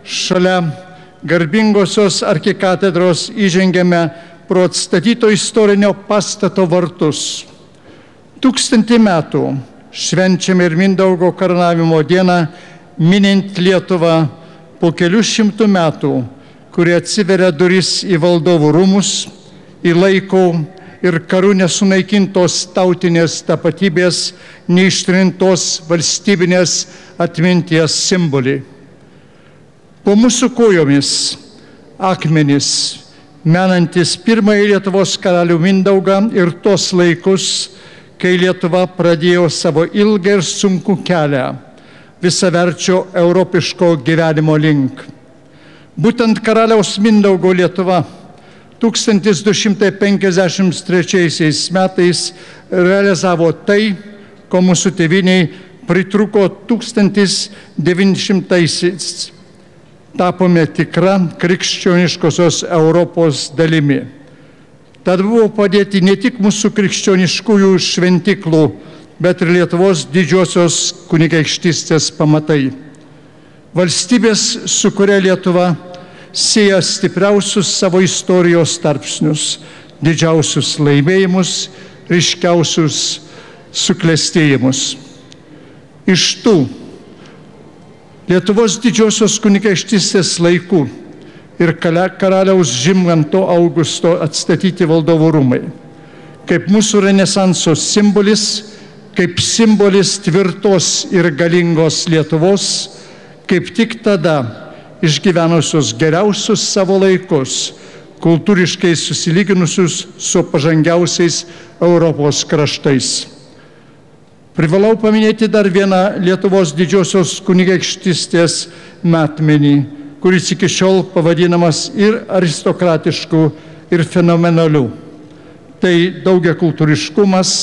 šalia garbingosios arkikatedros įžengėme pro atstatyto istorinio pastato vartus. 1000 metų švenčiame ir Mindaugo karūnavimo dieną, minint Lietuvą po kelių šimtų metų, kurie atsiveria duris į valdovų rūmus, į laiko ir karų nesunaikintos tautinės tapatybės, neištrintos valstybinės atminties simbolį. Po mūsų kojomis akmenys, menantis pirmąjį Lietuvos karalių Mindaugą ir tos laikus, kai Lietuva pradėjo savo ilgą ir sunkų kelią visaverčio europiško gyvenimo link. Būtent karaliaus Mindaugo Lietuva 1253 metais realizavo tai, ko mūsų tėvyniai pritrūko 1900-aisiais. Tapome tikra krikščioniškosios Europos dalimi. Tad buvo padėti ne tik mūsų krikščioniškųjų šventiklų, bet ir Lietuvos didžiosios kunigaikštystės pamatai. Valstybės, su kuria Lietuva sieja stipriausius savo istorijos tarpsnius, didžiausius laimėjimus, ryškiausius suklestėjimus. Iš tų Lietuvos didžiosios kunigaikštystės laikų ir karaliaus Žygimanto Augusto atstatyti valdovų rūmai, kaip mūsų renesanso simbolis, kaip simbolis tvirtos ir galingos Lietuvos, kaip tik tada išgyvenusios geriausius savo laikus, kultūriškai susilyginusius su pažangiausiais Europos kraštais. Privalau paminėti dar vieną Lietuvos didžiosios kunigaikštystės metmenį, kuris iki šiol pavadinamas ir aristokratišku, ir fenomenaliu. Tai daugiakultūriškumas,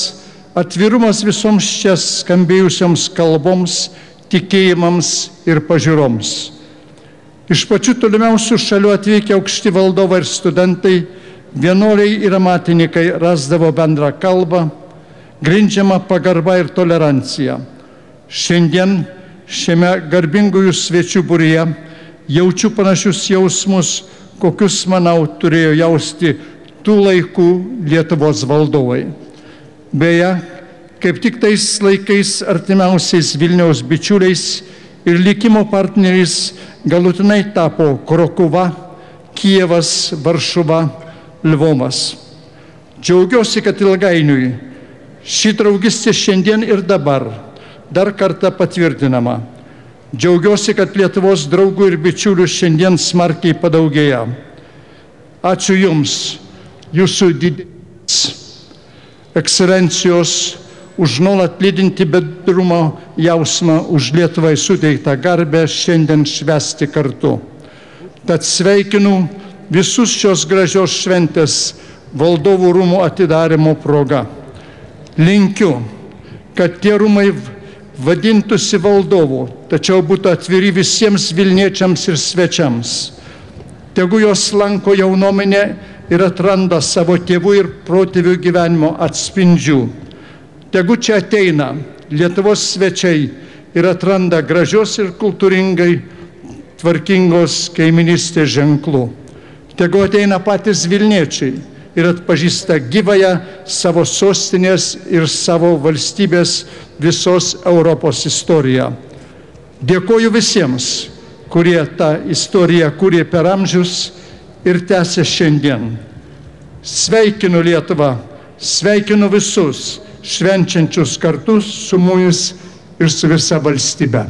atvirumas visoms čia skambėjusioms kalboms, tikėjimams ir pažiūroms. Iš pačių tolimiausių šalių atvykę aukšti valdovai ir studentai, vienuoliai ir amatininkai rasdavo bendrą kalbą, grindžiama pagarba ir tolerancija. Šiandien šiame garbingųjų svečių būryje jaučiu panašius jausmus, kokius, manau, turėjo jausti tų laikų Lietuvos valdovai. Beje, kaip tik tais laikais artimiausiais Vilniaus bičiuliais ir likimo partneriais galutinai tapo Krokuva, Kijevas, Varšuva, Lvovas. Džiaugiuosi, kad ilgainiui ši draugystė šiandien ir dabar dar kartą patvirtinama. Džiaugiuosi, kad Lietuvos draugų ir bičiulių šiandien smarkiai padaugėja. Ačiū Jums, Jūsų didės ekscelencijos, už nuolat lydinti bendrumo jausmą, už Lietuvai suteiktą garbę šiandien švęsti kartu. Tad sveikinu visus šios gražios šventės valdovų rūmų atidarimo proga. Linkiu, kad tie rūmai vadintųsi valdovų, tačiau būtų atviri visiems vilniečiams ir svečiams. Tegu jos lanko jaunuomenė ir atranda savo tėvų ir protėvių gyvenimo atspindžių. Tegu čia ateina Lietuvos svečiai ir atranda gražios ir kultūringai tvarkingos kaiminystės ženklų. Tegu ateina patys vilniečiai ir atpažįsta gyvąją savo sostinės ir savo valstybės visos Europos istoriją. Dėkoju visiems, kurie tą istoriją kūrė per amžius ir tęsia šiandien. Sveikinu Lietuvą, sveikinu visus švenčiančius kartu su mumis ir su visa valstybe.